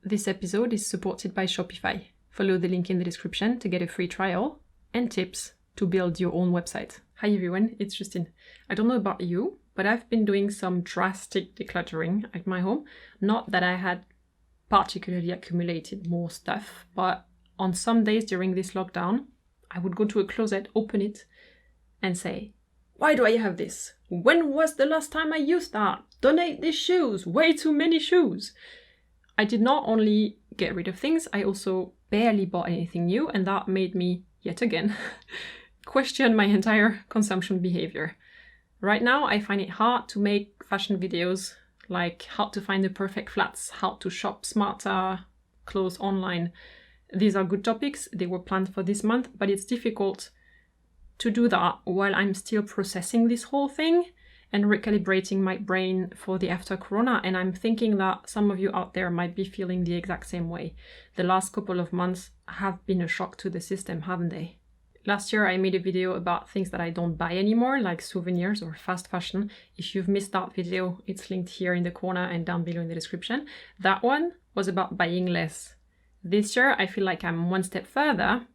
This episode is supported by Shopify. Follow the link in the description to get a free trial and tips to build your own website. Hi everyone, it's Justine. I don't know about you, but I've been doing some drastic decluttering at my home. Not that I had particularly accumulated more stuff, but on some days during this lockdown, I would go to a closet, open it, and say, why do I have this? When was the last time I used that? Donate these shoes, way too many shoes. I did not only get rid of things, I also barely bought anything new, and that made me, yet again, question my entire consumption behavior. Right now, I find it hard to make fashion videos, like how to find the perfect flats, how to shop smarter, clothes online. These are good topics, they were planned for this month, but it's difficult to do that while I'm still processing this whole thing and recalibrating my brain for the after Corona. And I'm thinking that some of you out there might be feeling the exact same way. The last couple of months have been a shock to the system, haven't they? Last year, I made a video about things that I don't buy anymore, like souvenirs or fast fashion. If you've missed that video, it's linked here in the corner and down below in the description. That one was about buying less. This year, I feel like I'm one step further.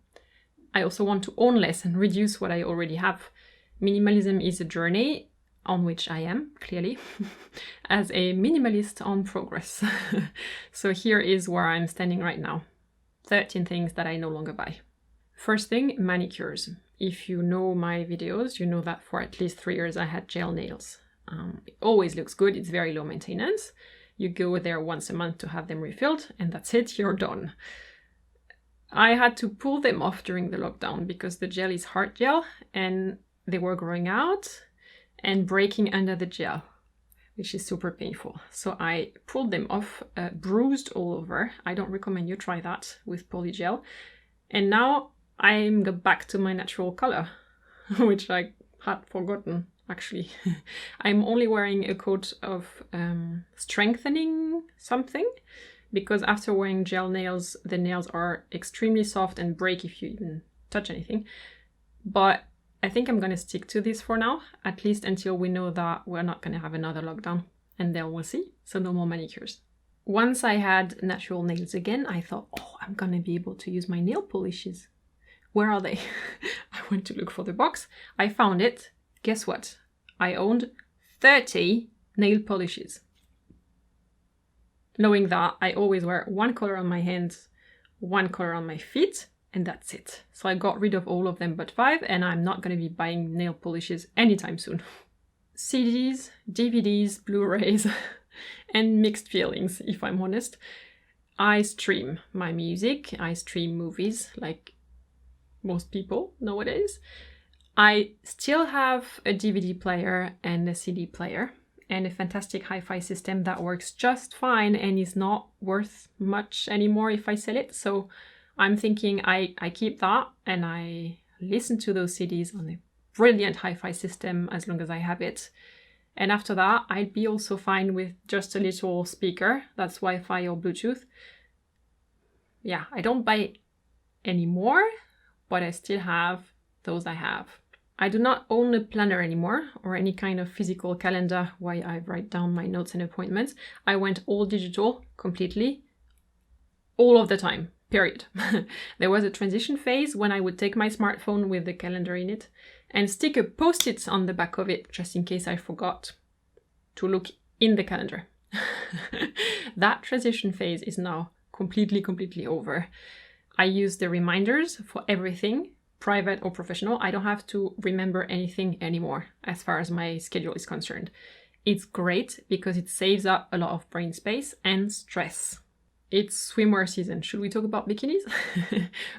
I also want to own less and reduce what I already have. Minimalism is a journey on which I am, clearly, as a minimalist on progress. So here is where I'm standing right now. 13 things that I no longer buy. First thing, manicures. If you know my videos, you know that for at least 3 years I had gel nails. It always looks good, it's very low maintenance. You go there once a month to have them refilled, and that's it, you're done. I had to pull them off during the lockdown because the gel is hard gel and they were growing out and breaking under the gel, which is super painful. So I pulled them off, bruised all over. I don't recommend you try that with polygel. And now I'm back to my natural color, which I had forgotten. Actually, I'm only wearing a coat of strengthening something because after wearing gel nails, the nails are extremely soft and break if you even touch anything. But I think I'm going to stick to this for now, at least until we know that we're not going to have another lockdown, and then we'll see. So no more manicures. Once I had natural nails again, I thought, oh, I'm going to be able to use my nail polishes. Where are they? I went to look for the box. I found it. Guess what? I owned 30 nail polishes. Knowing that I always wear one color on my hands, one color on my feet, and that's it. So I got rid of all of them but 5, and I'm not going to be buying nail polishes anytime soon. CDs, DVDs, Blu-rays, and mixed feelings, if I'm honest. I stream my music, I stream movies, like most people nowadays. I still have a DVD player and a CD player and a fantastic hi-fi system that works just fine and is not worth much anymore if I sell it. So I'm thinking I keep that and I listen to those CDs on a brilliant hi-fi system as long as I have it. And after that, I'd be also fine with just a little speaker that's Wi-Fi or Bluetooth. Yeah, I don't buy anymore, but I still have those I have. I do not own a planner anymore or any kind of physical calendar where I write down my notes and appointments. I went all digital completely, all of the time, period. There was a transition phase when I would take my smartphone with the calendar in it and stick a post-it on the back of it just in case I forgot to look in the calendar. That transition phase is now completely over. I use the reminders for everything, private or professional. I don't have to remember anything anymore as far as my schedule is concerned. It's great because it saves up a lot of brain space and stress. It's swimwear season. Should we talk about bikinis?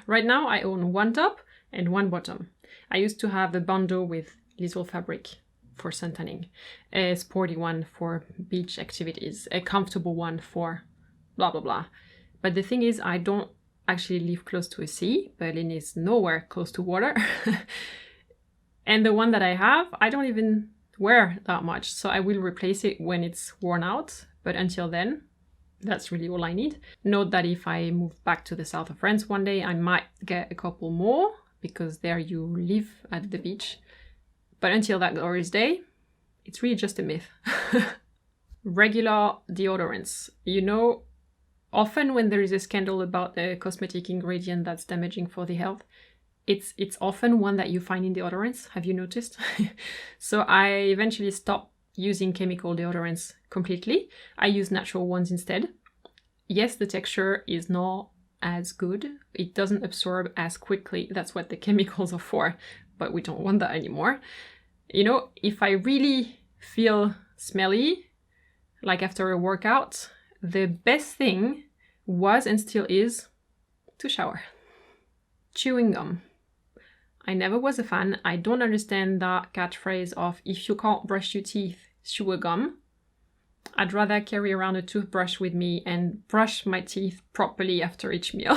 Right now I own one top and one bottom. I used to have a bandeau with little fabric for suntanning, a sporty one for beach activities, a comfortable one for blah blah blah. But the thing is, I don't actually live close to a sea. Berlin is nowhere close to water. And the one that I have, I don't even wear that much. So I will replace it when it's worn out. But until then, that's really all I need. Note that if I move back to the south of France one day, I might get a couple more because there you live at the beach. But until that glorious day, it's really just a myth. Regular deodorants. You know, Often when there is a scandal about a cosmetic ingredient that's damaging for the health, it's often one that you find in deodorants. Have you noticed? So I eventually stopped using chemical deodorants completely. I use natural ones instead. Yes, the texture is not as good. It doesn't absorb as quickly. That's what the chemicals are for, but we don't want that anymore. You know, if I really feel smelly, like after a workout, the best thing was and still is to shower. Chewing gum. I never was a fan. I don't understand that catchphrase of if you can't brush your teeth, chew a gum. I'd rather carry around a toothbrush with me and brush my teeth properly after each meal.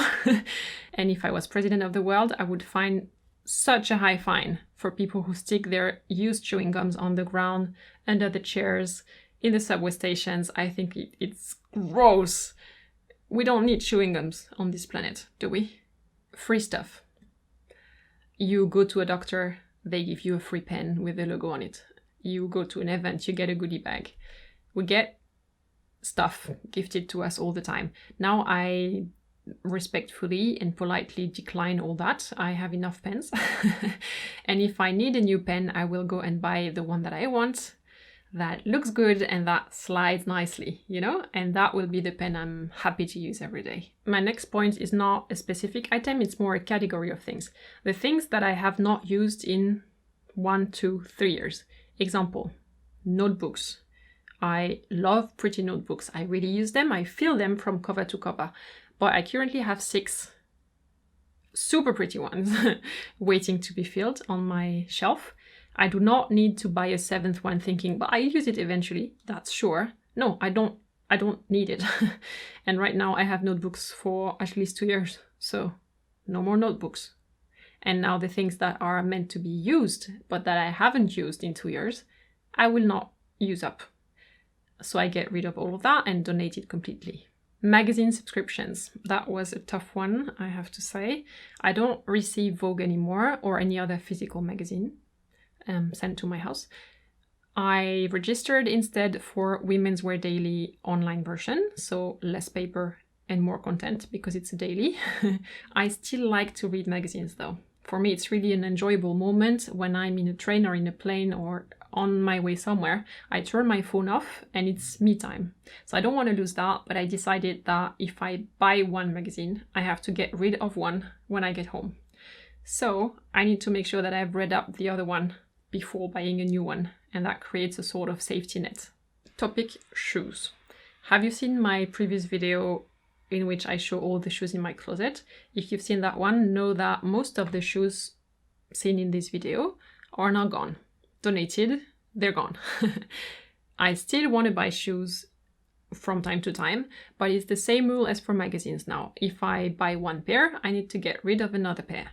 And if I was president of the world, I would find such a high fine for people who stick their used chewing gums on the ground, under the chairs, in the subway stations. I think it's gross. We don't need chewing gums on this planet, do we? Free stuff. You go to a doctor, they give you a free pen with the logo on it. You go to an event, you get a goodie bag. We get stuff gifted to us all the time. Now I respectfully and politely decline all that. I have enough pens. And if I need a new pen, I will go and buy the one that I want, that looks good and that slides nicely, you know? And that will be the pen I'm happy to use every day. My next point is not a specific item, it's more a category of things. The things that I have not used in 1, 2, 3 years. Example, notebooks. I love pretty notebooks. I really use them. I fill them from cover to cover. But I currently have 6 super pretty ones waiting to be filled on my shelf. I do not need to buy a 7th one thinking, but I use it eventually, that's sure. No, I don't need it. And right now I have notebooks for at least 2 years. So no more notebooks. And now the things that are meant to be used, but that I haven't used in 2 years, I will not use up. So I get rid of all of that and donate it completely. Magazine subscriptions. That was a tough one, I have to say. I don't receive Vogue anymore or any other physical magazine sent to my house. I registered instead for Women's Wear Daily online version, so less paper and more content because it's a daily. I still like to read magazines though. For me, it's really an enjoyable moment when I'm in a train or in a plane or on my way somewhere. I turn my phone off and it's me time. So I don't want to lose that, but I decided that if I buy one magazine, I have to get rid of one when I get home. So I need to make sure that I've read up the other one before buying a new one, and that creates a sort of safety net. Topic: shoes. Have you seen my previous video in which I show all the shoes in my closet? If you've seen that one, know that most of the shoes seen in this video are now gone. Donated, they're gone. I still want to buy shoes from time to time, but it's the same rule as for magazines now. If I buy one pair, I need to get rid of another pair.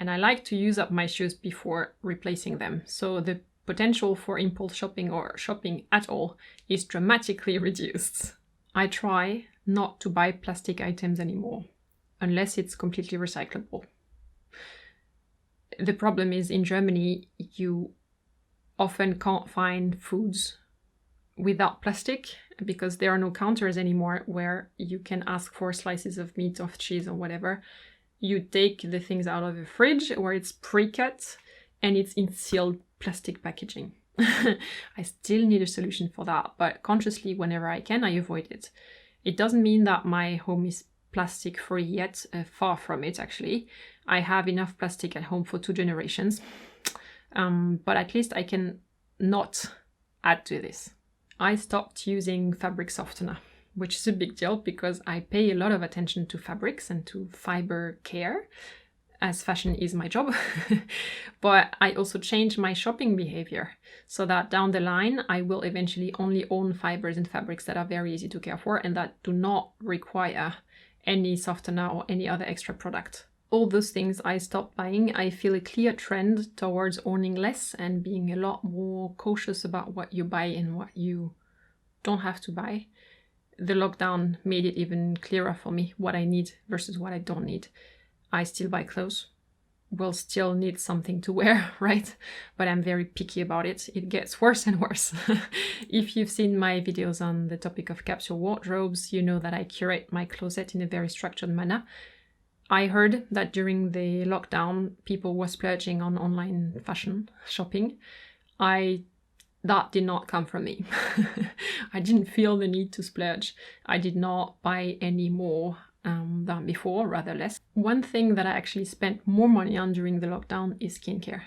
And I like to use up my shoes before replacing them. So the potential for impulse shopping or shopping at all is dramatically reduced. I try not to buy plastic items anymore, unless it's completely recyclable. The problem is in Germany, you often can't find foods without plastic because there are no counters anymore where you can ask for slices of meat, of cheese or whatever. You take the things out of the fridge where it's pre-cut and it's in sealed plastic packaging. I still need a solution for that, but consciously, whenever I can, I avoid it. It doesn't mean that my home is plastic free yet, far from it actually. I have enough plastic at home for 2 generations, but at least I can not add to this. I stopped using fabric softener, which is a big deal because I pay a lot of attention to fabrics and to fiber care, as fashion is my job. But I also changed my shopping behavior so that down the line, I will eventually only own fibers and fabrics that are very easy to care for and that do not require any softener or any other extra product. All those things I stopped buying. I feel a clear trend towards owning less and being a lot more cautious about what you buy and what you don't have to buy. The lockdown made it even clearer for me what I need versus what I don't need. I still buy clothes. will still need something to wear, right? But I'm very picky about it. It gets worse and worse. If you've seen my videos on the topic of capsule wardrobes, you know that I curate my closet in a very structured manner. I heard that during the lockdown, people were splurging on online fashion shopping. That did not come from me. I didn't feel the need to splurge. I did not buy any more than before, rather less. One thing that I actually spent more money on during the lockdown is skincare.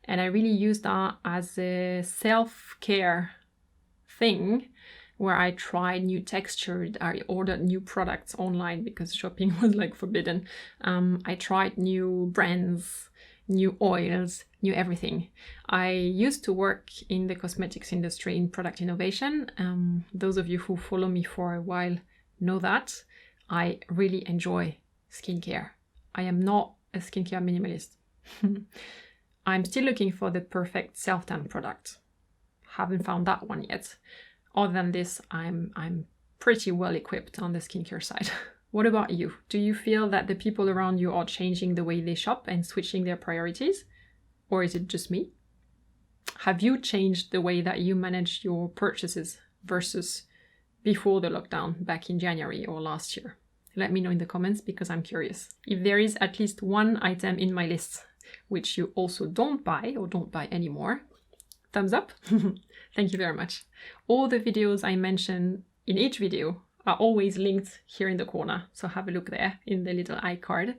And I really used that as a self-care thing where I tried new textures. I ordered new products online because shopping was like forbidden. I tried new brands, new oils, new everything. I used to work in the cosmetics industry in product innovation. Those of you who follow me for a while know that. I really enjoy skincare. I am not a skincare minimalist. I'm still looking for the perfect self-tan product. Haven't found that one yet. Other than this, I'm pretty well equipped on the skincare side. What about you? Do you feel that the people around you are changing the way they shop and switching their priorities? Or is it just me? Have you changed the way that you manage your purchases versus before the lockdown back in January or last year? Let me know in the comments because I'm curious. If there is at least one item in my list which you also don't buy or don't buy anymore, thumbs up. Thank you very much. All the videos I mention in each video are always linked here in the corner, so have a look there in the little iCard.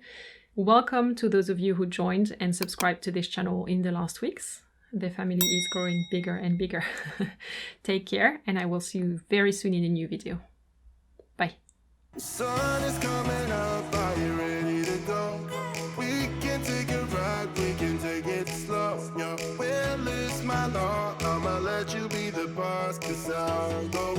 Welcome to those of you who joined and subscribed to this channel in the last weeks. The family is growing bigger and bigger. Take care, and I will see you very soon in a new video. Bye. Sun is coming up, are you ready to go? We can take a ride, we can take it slow. Your will is my law, I'ma let you be the boss, 'cause I'll go